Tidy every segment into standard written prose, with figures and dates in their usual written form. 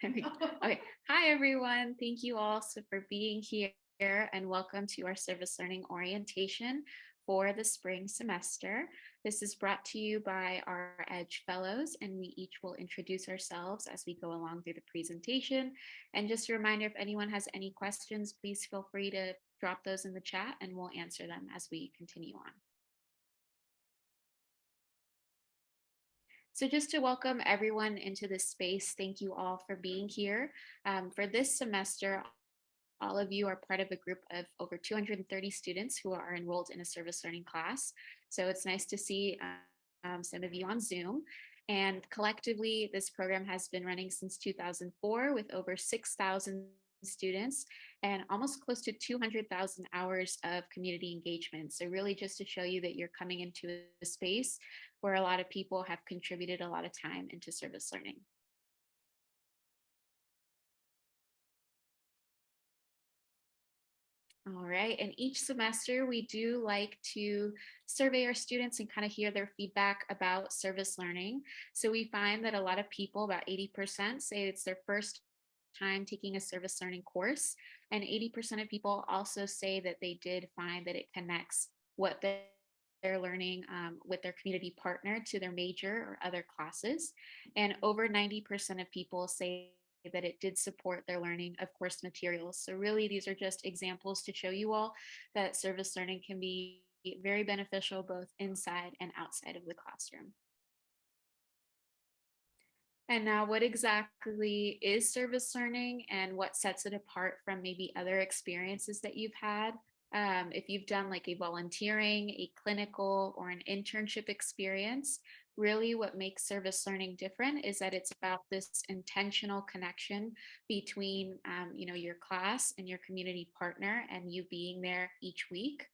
Okay. Hi, everyone. Thank you all for being here and welcome to our service learning orientation for the spring semester. This is brought to you by our EDGE Fellows, and we each will introduce ourselves as we go along through the presentation. And just a reminder, if anyone has any questions, please feel free to drop those in the chat and we'll answer them as we continue on. So just to welcome everyone into this space, thank you all for being here. For this semester, all of you are part of a group of over 230 students who are enrolled in a service learning class. So it's nice to see some of you on Zoom. And collectively, this program has been running since 2004 with over 6,000 students and almost close to 200,000 hours of community engagement. So really just to show you that you're coming into a space where a lot of people have contributed a lot of time into service learning. All right, and each semester we do like to survey our students and kind of hear their feedback about service learning. So we find that a lot of people, about 80%, say it's their first time taking a service learning course, and 80% of people also say that they did find that it connects what they're learning with their community partner to their major or other classes. And over 90% of people say that it did support their learning of course materials. So really these are just examples to show you all that service learning can be very beneficial both inside and outside of the classroom. And now what exactly is service learning and what sets it apart from maybe other experiences that you've had? If you've done like a volunteering, a clinical, or an internship experience, really what makes service learning different is that it's about this intentional connection between your class and your community partner and you being there each week.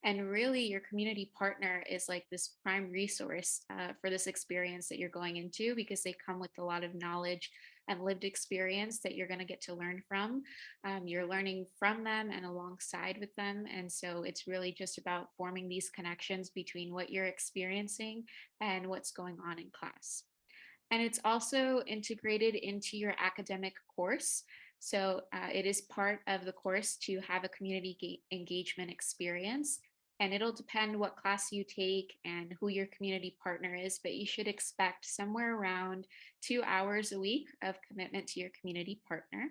And really, your community partner is like this prime resource for this experience that you're going into because they come with a lot of knowledge and lived experience that you're going to get to learn from. You're learning from them and alongside with them. And so it's really just about forming these connections between what you're experiencing and what's going on in class. And it's also integrated into your academic course. So it is part of the course to have a community engagement experience. And it'll depend what class you take and who your community partner is, but you should expect somewhere around 2 hours a week of commitment to your community partner.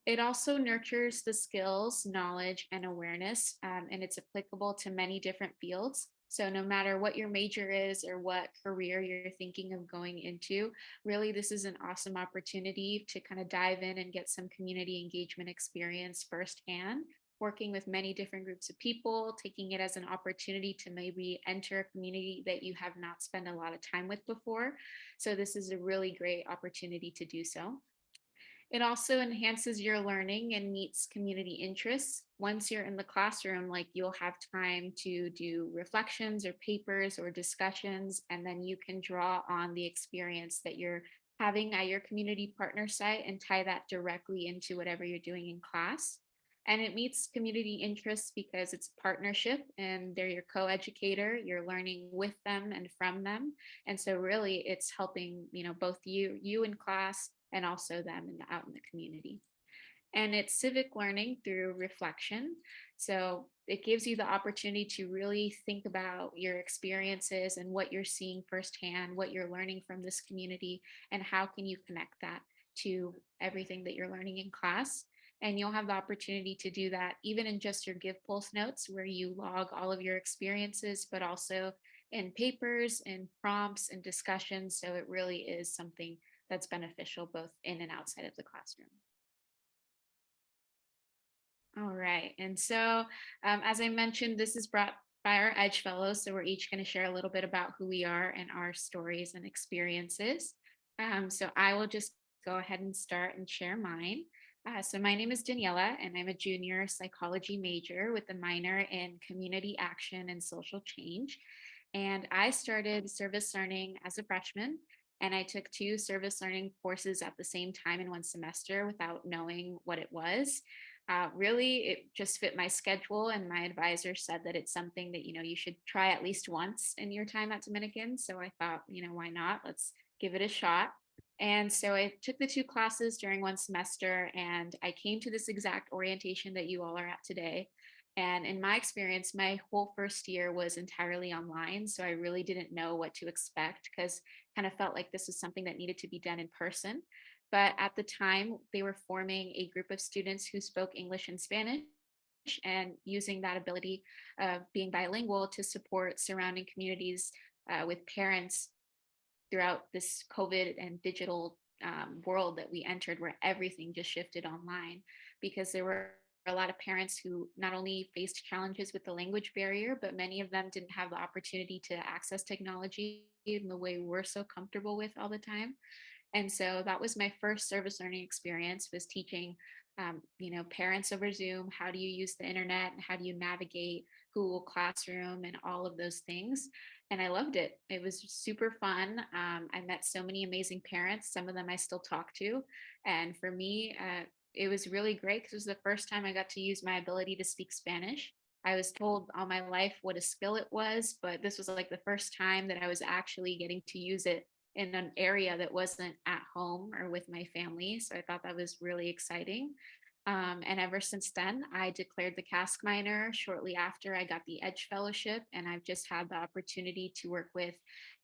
It also nurtures the skills, knowledge, and awareness, and it's applicable to many different fields. So no matter what your major is or what career you're thinking of going into, really this is an awesome opportunity to kind of dive in and get some community engagement experience firsthand, working with many different groups of people, taking it as an opportunity to maybe enter a community that you have not spent a lot of time with before. So this is a really great opportunity to do so. It also enhances your learning and meets community interests. Once you're in the classroom, like you'll have time to do reflections or papers or discussions, and then you can draw on the experience that you're having at your community partner site and tie that directly into whatever you're doing in class. And it meets community interests because it's a partnership and they're your co-educator. You're learning with them and from them. And so really it's helping, both you in class and also them out in the community. And it's civic learning through reflection. So it gives you the opportunity to really think about your experiences and what you're seeing firsthand, what you're learning from this community, and how can you connect that to everything that you're learning in class. And you'll have the opportunity to do that even in just your Give Pulse notes where you log all of your experiences, but also in papers and prompts and discussions. So it really is something that's beneficial both in and outside of the classroom. All right. And so, as I mentioned, this is brought by our EDGE Fellows. So we're each going to share a little bit about who we are and our stories and experiences. So I will just go ahead and start and share mine. So my name is Daniela, and I'm a junior psychology major with a minor in community action and social change. And I started service learning as a freshman, and I took 2 service learning courses at the same time in one semester without knowing what it was. Really, it just fit my schedule, and my advisor said that it's something that you should try at least once in your time at Dominican. So I thought, why not? Let's give it a shot. And so I took the two classes during one semester, and I came to this exact orientation that you all are at today. And in my experience, my whole first year was entirely online. So I really didn't know what to expect because kind of felt like this was something that needed to be done in person. But at the time, they were forming a group of students who spoke English and Spanish and using that ability of being bilingual to support surrounding communities with parents throughout this COVID and digital world that we entered, where everything just shifted online, because there were a lot of parents who not only faced challenges with the language barrier, but many of them didn't have the opportunity to access technology in the way we're so comfortable with all the time. And so that was my first service learning experience, was teaching parents over Zoom, how do you use the internet and how do you navigate Google Classroom and all of those things. And I loved it. It was super fun. I met so many amazing parents. Some of them I still talk to. And for me, it was really great because it was the first time I got to use my ability to speak Spanish. I was told all my life what a skill it was, but this was like the first time that I was actually getting to use it in an area that wasn't at home or with my family. So I thought that was really exciting. And ever since then, I declared the cask minor shortly after I got the Edge Fellowship. And I've just had the opportunity to work with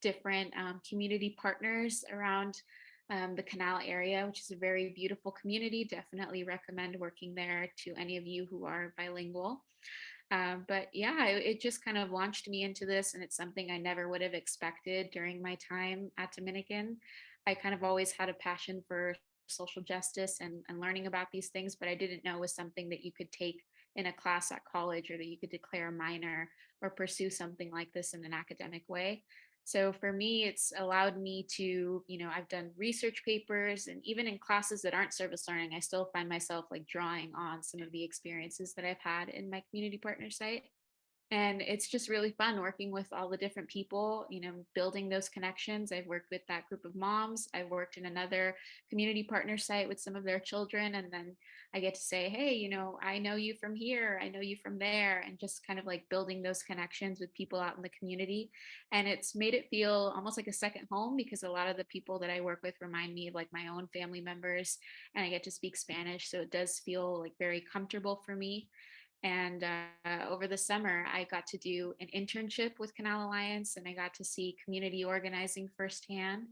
different community partners around the Canal area, which is a very beautiful community. Definitely recommend working there to any of you who are bilingual. But yeah, it just kind of launched me into this, and it's something I never would have expected during my time at Dominican. I kind of always had a passion for social justice and learning about these things, but I didn't know it was something that you could take in a class at college, or that you could declare a minor or pursue something like this in an academic way. So for me, it's allowed me to, I've done research papers, and even in classes that aren't service learning, I still find myself like drawing on some of the experiences that I've had in my community partner site. And it's just really fun working with all the different people, building those connections. I've worked with that group of moms. I've worked in another community partner site with some of their children. And then I get to say, hey, I know you from here, I know you from there, and just kind of like building those connections with people out in the community. And it's made it feel almost like a second home, because a lot of the people that I work with remind me of like my own family members, and I get to speak Spanish. So it does feel like very comfortable for me. And over the summer, I got to do an internship with Canal Alliance, and I got to see community organizing firsthand.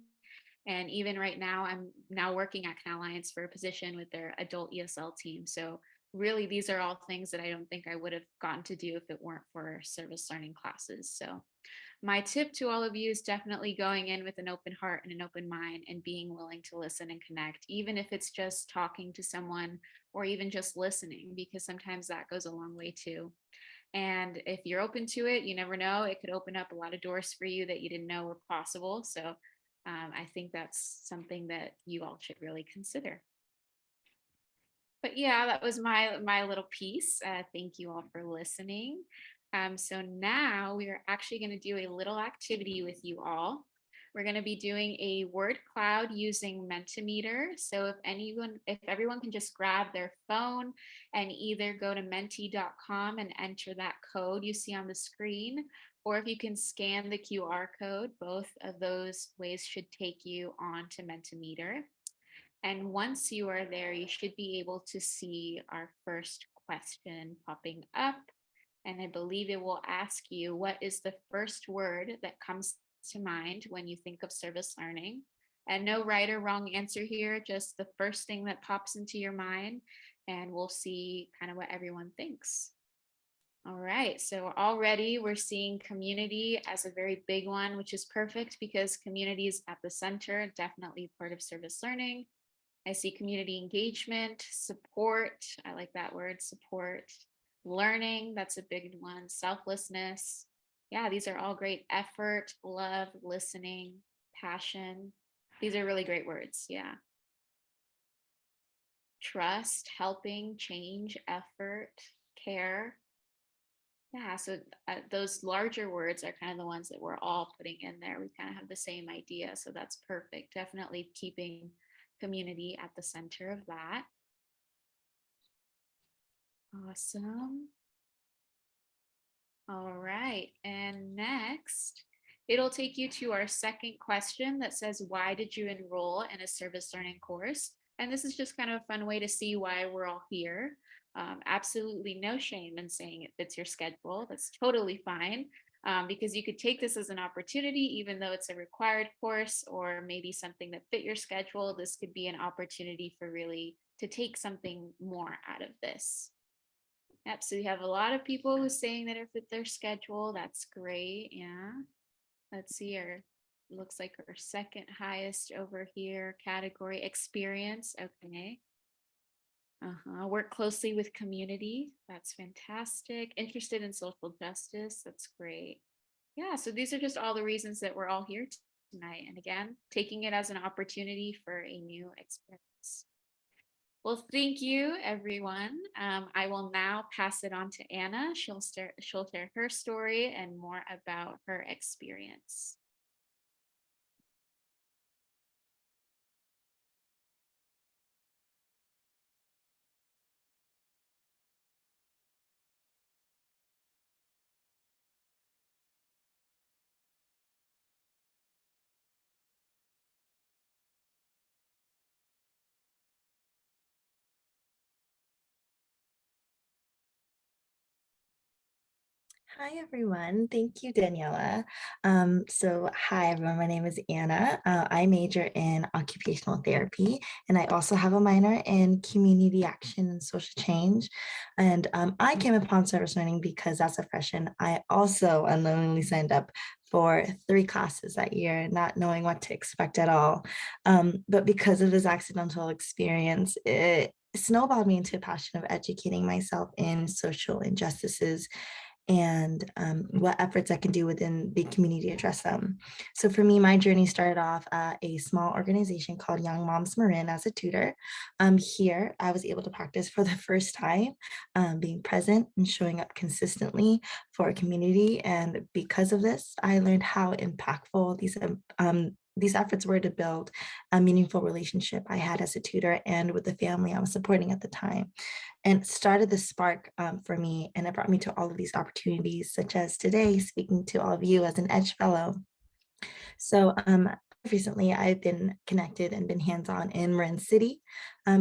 And even right now, I'm now working at Canal Alliance for a position with their adult ESL team. So really, these are all things that I don't think I would have gotten to do if it weren't for service learning classes. So my tip to all of you is definitely going in with an open heart and an open mind, and being willing to listen and connect, even if it's just talking to someone or even just listening, because sometimes that goes a long way too. And if you're open to it, you never know, it could open up a lot of doors for you that you didn't know were possible. So I think that's something that you all should really consider. But yeah, that was my little piece. Thank you all for listening. So now we are actually going to do a little activity with you all. We're going to be doing a word cloud using Mentimeter. So if everyone can just grab their phone and either go to menti.com and enter that code you see on the screen, or if you can scan the QR code, both of those ways should take you on to Mentimeter. And once you are there, you should be able to see our first question popping up. And I believe it will ask you, what is the first word that comes to mind when you think of service learning? And no right or wrong answer here, just the first thing that pops into your mind. And we'll see kind of what everyone thinks. All right, so already we're seeing community as a very big one, which is perfect because community is at the center, definitely part of service learning. I see community engagement, support. I like that word, support. Learning, that's a big one. Selflessness. Yeah, these are all great. Effort, love, listening, passion. These are really great words. Yeah. Trust, helping, change, effort, care. Yeah, so those larger words are kind of the ones that we're all putting in there. We kind of have the same idea, so that's perfect. Definitely keeping community at the center of that. Awesome. All right, and next It'll take you to our second question that says, why did you enroll in a service learning course? And this is just kind of a fun way to see why we're all here. Absolutely no shame in saying it fits your schedule. That's totally fine. Because you could take this as an opportunity, even though it's a required course or maybe something that fit your schedule. This could be an opportunity for really to take something more out of this. Yep. So we have a lot of people who saying that it fit their schedule. That's great. Yeah. Let's see. Our looks like our second highest over here category experience. Okay. Work closely with community. That's fantastic. Interested in social justice. That's great. Yeah, so these are just all the reasons that we're all here tonight. And again, taking it as an opportunity for a new experience. Well, thank you, everyone. I will now pass it on to Anna. She'll share her story and more about her experience. Hi, everyone. Thank you, Daniela. Hi, everyone. My name is Anna. I major in occupational therapy, and I also have a minor in community action and social change. And I came upon service learning because as a freshman, I also unknowingly signed up for 3 classes that year, not knowing what to expect at all. But because of this accidental experience, it snowballed me into a passion of educating myself in social injustices and what efforts I can do within the community to address them. So for me, my journey started off at a small organization called Young Moms Marin as a tutor. Here, I was able to practice for the first time, being present and showing up consistently for a community. And because of this, I learned how impactful these efforts were to build a meaningful relationship I had as a tutor and with the family I was supporting at the time, and started the spark for me. And it brought me to all of these opportunities, such as today, speaking to all of you as an Edge Fellow. So recently, I've been connected and been hands-on in Marin City.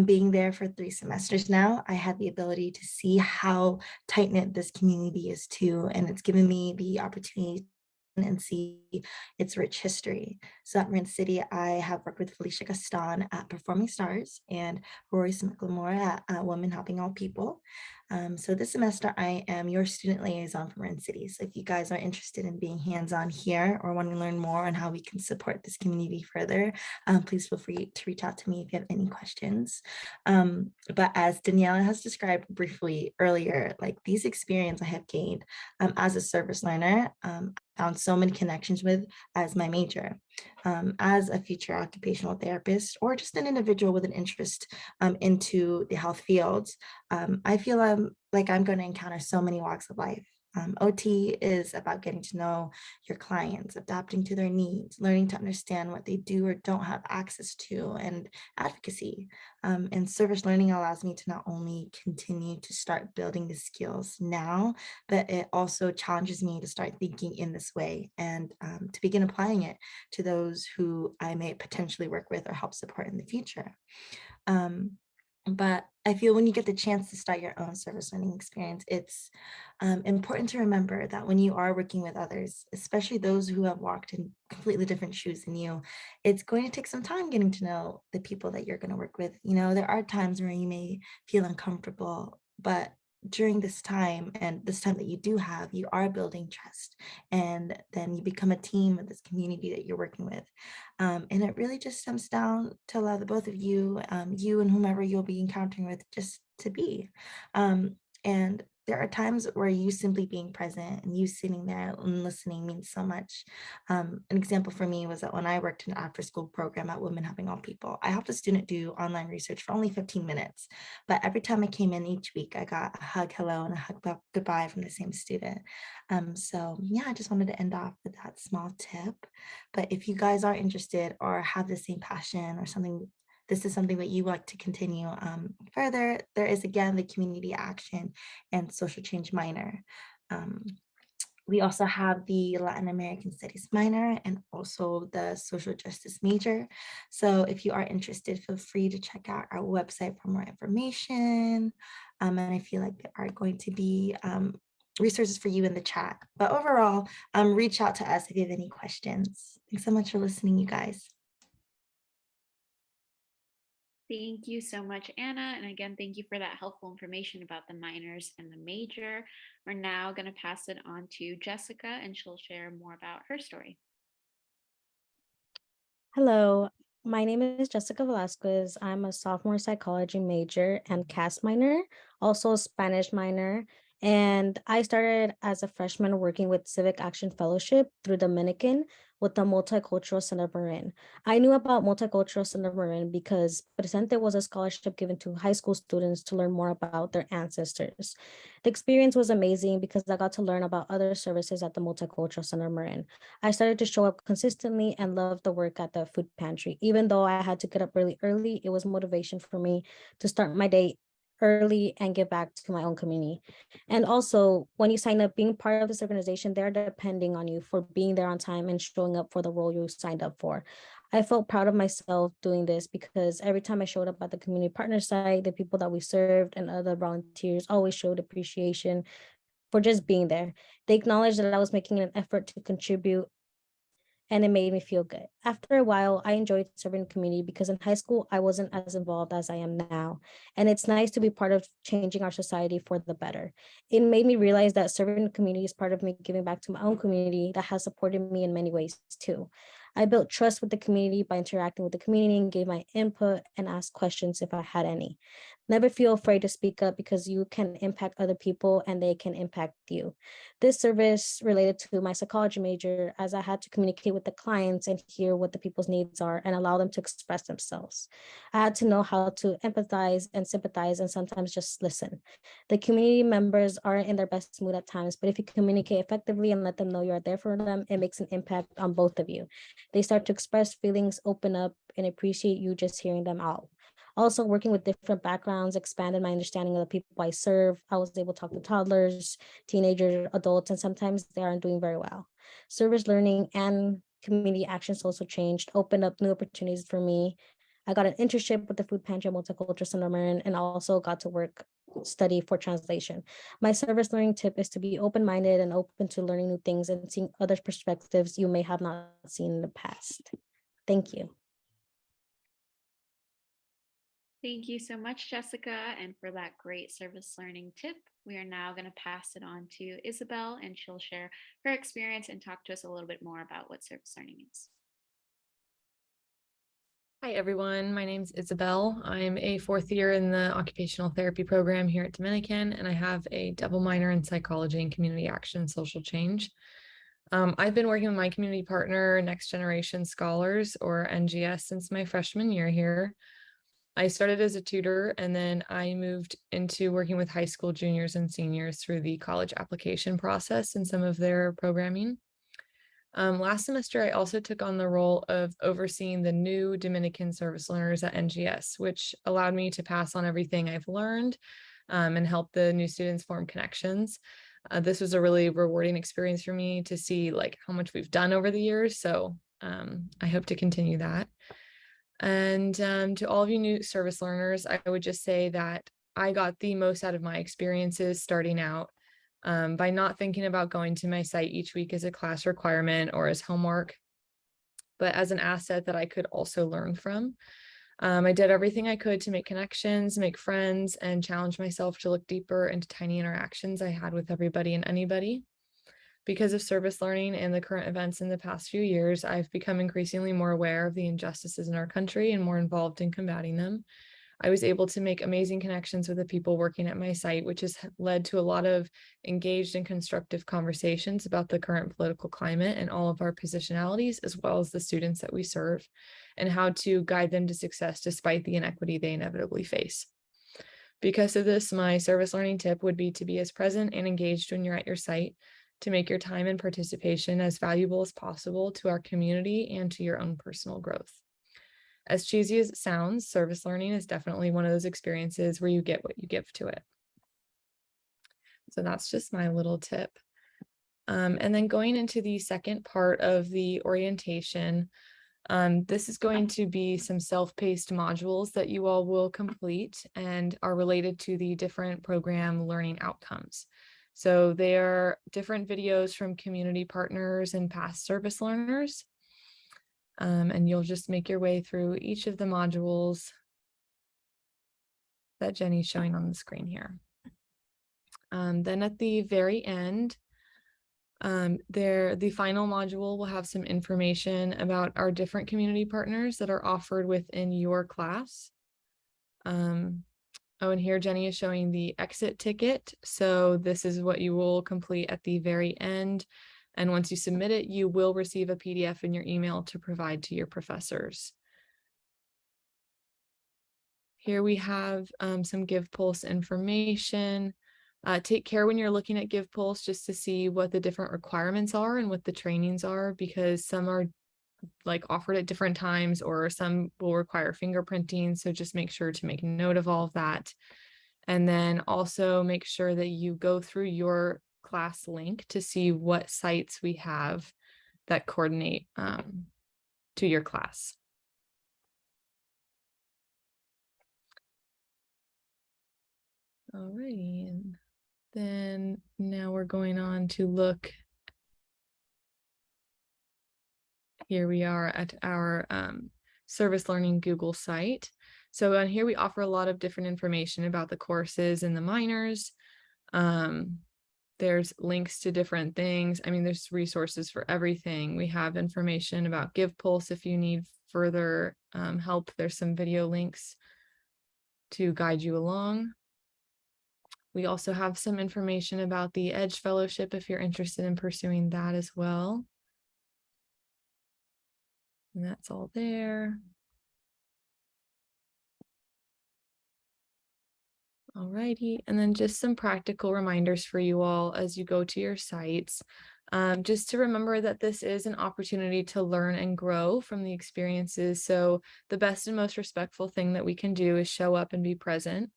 Being there for 3 semesters now, I had the ability to see how tight-knit this community is too, and it's given me the opportunity and see its rich history. So at Marin City, I have worked with Felicia Gaston at Performing Stars and Rory Smith-Lamore at Women Helping All People. So this semester, I am your student liaison for Marin City. So if you guys are interested in being hands-on here or want to learn more on how we can support this community further, please feel free to reach out to me if you have any questions. But as Daniela has described briefly earlier, like these experience I have gained as a service learner, found so many connections with as my major. As a future occupational therapist or just an individual with an interest into the health fields, I feel like I'm going to encounter so many walks of life. OT is about getting to know your clients, adapting to their needs, learning to understand what they do or don't have access to, and advocacy. And service learning allows me to not only continue to start building the skills now, but it also challenges me to start thinking in this way and to begin applying it to those who I may potentially work with or help support in the future. But I feel when you get the chance to start your own service learning experience, it's important to remember that when you are working with others, especially those who have walked in completely different shoes than you, it's going to take some time getting to know the people that you're going to work with. You know, there are times where you may feel uncomfortable, but during this time and this time that you do have, you are building trust, and then you become a team with this community that you're working with. And it really just comes down to allow the both of you, you and whomever you'll be encountering with, just to be. And there are times where you simply being present and you sitting there and listening means so much. An example for me was that when I worked in an after school program at Women Helping All People, I helped a student do online research for only 15 minutes. But every time I came in each week, I got a hug hello and a hug goodbye from the same student. So yeah, I just wanted to end off with that small tip. But if you guys are interested or have the same passion or something, this is something that you like to continue further, there is again the community action and social change minor. Um, We also have the Latin American Studies minor and also the social justice major. So if you are interested, feel free to check out our website for more information. And I feel like there are going to be resources for you in the chat. But overall, reach out to us if you have any questions. Thanks so much for listening, you guys. Thank you so much, Anna. And again, thank you for that helpful information about the minors and the major. We're now going to pass it on to Jessica, and she'll share more about her story. Hello, my name is Jessica Velasquez. I'm a sophomore psychology major and CAS minor, also a Spanish minor. And I started as a freshman working with Civic Action Fellowship through Dominican with the Multicultural Center Marin. I knew about Multicultural Center Marin because Presente was a scholarship given to high school students to learn more about their ancestors. The experience was amazing because I got to learn about other services at the Multicultural Center Marin. I started to show up consistently and loved the work at the food pantry. Even though I had to get up really early, it was motivation for me to start my day early and give back to my own community. And also, when you sign up, being part of this organization, they're depending on you for being there on time and showing up for the role you signed up for. I felt proud of myself doing this because every time I showed up at the community partner site, the people that we served and other volunteers always showed appreciation for just being there. They acknowledged that I was making an effort to contribute, and it made me feel good. After a while, I enjoyed serving the community because in high school, I wasn't as involved as I am now. And it's nice to be part of changing our society for the better. It made me realize that serving the community is part of me giving back to my own community that has supported me in many ways too. I built trust with the community by interacting with the community and gave my input and asked questions if I had any. Never feel afraid to speak up because you can impact other people and they can impact you. This service related to my psychology major as I had to communicate with the clients and hear what the people's needs are and allow them to express themselves. I had to know how to empathize and sympathize and sometimes just listen. The community members aren't in their best mood at times, but if you communicate effectively and let them know you're there for them, it makes an impact on both of you. They start to express feelings, open up, and appreciate you just hearing them out. Also, working with different backgrounds expanded my understanding of the people I serve. I was able to talk to toddlers, teenagers, adults, and sometimes they aren't doing very well. Service learning and community actions also changed, opened up new opportunities for me. I got an internship with the Food Pantry at Multicultural Center Marin and also got to work study for translation. My service learning tip is to be open-minded and open to learning new things and seeing other perspectives you may have not seen in the past. Thank you. Thank you so much, Jessica, and for that great service learning tip. We are now going to pass it on to Isabel, and she'll share her experience and talk to us a little bit more about what service learning is. Hi, everyone. My name is Isabel. I'm a fourth year in the occupational therapy program here at Dominican, and I have a double minor in psychology and community action social change. I've been working with my community partner, Next Generation Scholars, or NGS, since my freshman year here. I started as a tutor, and then I moved into working with high school juniors and seniors through the college application process and some of their programming. Last semester, I also took on the role of overseeing the new Dominican service learners at NGS, which allowed me to pass on everything I've learned and help the new students form connections. This was a really rewarding experience for me to see how much we've done over the years. So I hope to continue that. And to all of you new service learners, I would just say that I got the most out of my experiences starting out by not thinking about going to my site each week as a class requirement or as homework, but as an asset that I could also learn from. I did everything I could to make connections, make friends, and challenge myself to look deeper into tiny interactions I had with everybody and anybody. Because of service learning and the current events in the past few years, I've become increasingly more aware of the injustices in our country and more involved in combating them. I was able to make amazing connections with the people working at my site, which has led to a lot of engaged and constructive conversations about the current political climate and all of our positionalities, as well as the students that we serve, and how to guide them to success despite the inequity they inevitably face. Because of this, my service learning tip would be to be as present and engaged when you're at your site, to make your time and participation as valuable as possible to our community and to your own personal growth. As cheesy as it sounds, service learning is definitely one of those experiences where you get what you give to it. So that's just my little tip. And then going into the second part of the orientation, this is going to be some self-paced modules that you all will complete and are related to the different program learning outcomes. So they are different videos from community partners and past service learners. And you'll just make your way through each of the modules that Jenny's showing on the screen here. Then at the very end, the final module will have some information about our different community partners that are offered within your class. Oh, and here Jenny is showing the exit ticket. So this is what you will complete at the very end. And once you submit it, you will receive a PDF in your email to provide to your professors. Here we have some GivePulse information. Take care when you're looking at GivePulse just to see what the different requirements are and what the trainings are, because some are like offered at different times or some will require fingerprinting. So just make sure to make note of all of that. And then also make sure that you go through your class link to see what sites we have that coordinate to your class. Alrighty, and then now we're going on to look. Here we are at our Service Learning Google site. So on here we offer a lot of different information about the courses and the minors. There's links to different things. I mean, there's resources for everything. We have information about GivePulse if you need further help. There's some video links to guide you along. We also have some information about the Edge Fellowship if you're interested in pursuing that as well. And that's all there. Alrighty, and then just some practical reminders for you all as you go to your sites. Just to remember that this is an opportunity to learn and grow from the experiences. So the best and most respectful thing that we can do is show up and be present.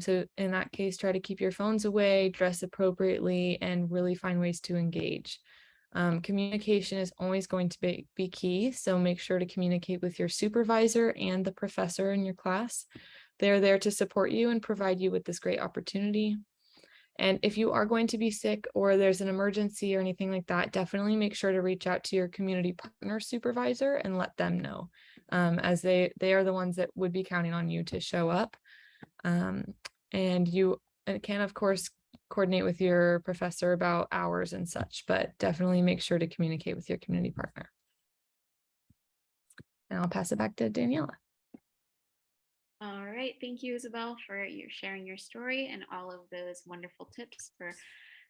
So in that case, try to keep your phones away, dress appropriately, and really find ways to engage. Communication is always going to be key, so make sure to communicate with your supervisor and the professor in your class. They're there to support you and provide you with this great opportunity. And if you are going to be sick or there's an emergency or anything like that, definitely make sure to reach out to your community partner supervisor and let them know, as they are the ones that would be counting on you to show up. And you can, of course, coordinate with your professor about hours and such, but definitely make sure to communicate with your community partner. And I'll pass it back to Daniela. All right, thank you, Isabel, for sharing your story and all of those wonderful tips for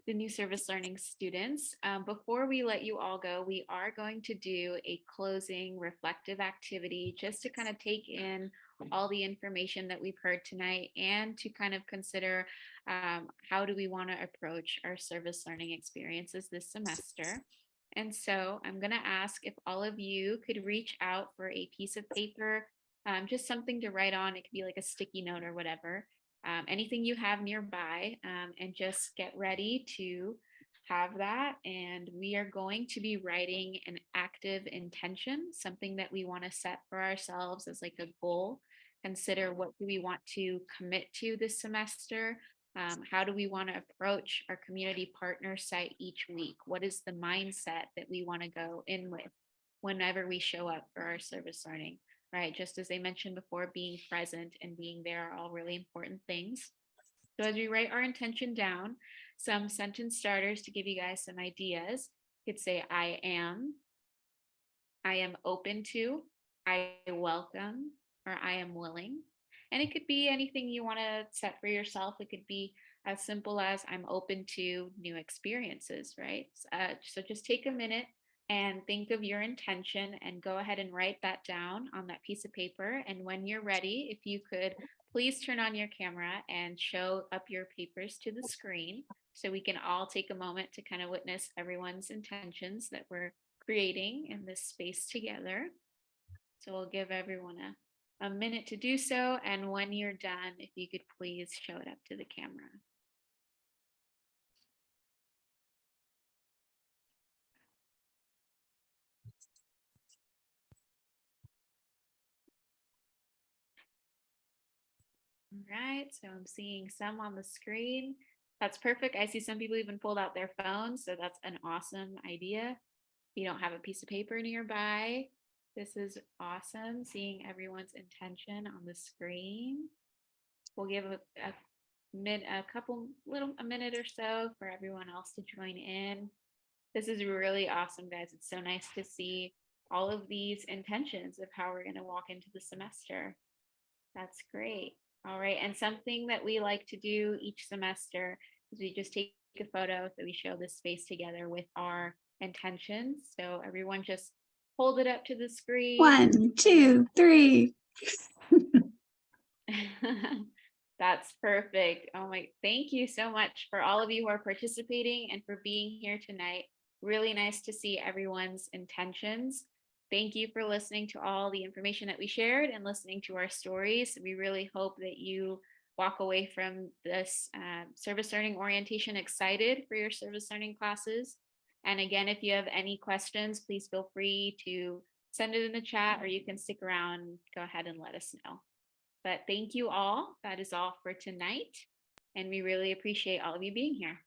the new service learning students. Before we let you all go, we are going to do a closing reflective activity just to kind of take in all the information that we've heard tonight and to kind of consider how do we want to approach our service learning experiences this semester. And so I'm going to ask if all of you could reach out for a piece of paper, just something to write on. It could be like a sticky note or whatever. Anything you have nearby, and just get ready to have that. And we are going to be writing an active intention, something that we want to set for ourselves as like a goal. Consider, what do we want to commit to this semester? How do we want to approach our community partner site each week? What is the mindset that we want to go in with whenever we show up for our service learning? Right, just as I mentioned before, being present and being there are all really important things. So as we write our intention down, some sentence starters to give you guys some ideas. You could say, I am open to, I welcome, or I am willing. And it could be anything you want to set for yourself. It could be as simple as I'm open to new experiences, right? So just take a minute and think of your intention and go ahead and write that down on that piece of paper. And when you're ready, if you could please turn on your camera and show up your papers to the screen so we can all take a moment to kind of witness everyone's intentions that we're creating in this space together. So we'll give everyone a minute to do so. And when you're done, if you could please show it up to the camera. All right, so I'm seeing some on the screen. That's perfect. I see some people even pulled out their phones, so that's an awesome idea. If you don't have a piece of paper nearby, this is awesome, seeing everyone's intention on the screen. We'll give a minute or so for everyone else to join in. This is really awesome, guys. It's so nice to see all of these intentions of how we're going to walk into the semester. That's great. All right. And something that we like to do each semester is we just take a photo that we show this space together with our intentions. So everyone just hold it up to the screen. 1, 2, 3. That's perfect. Oh my, thank you so much for all of you who are participating and for being here tonight. Really nice to see everyone's intentions. Thank you for listening to all the information that we shared and listening to our stories. We really hope that you walk away from this service learning orientation excited for your service learning classes. And again, if you have any questions, please feel free to send it in the chat, or you can stick around and go ahead and let us know. But thank you all. That is all for tonight. And we really appreciate all of you being here.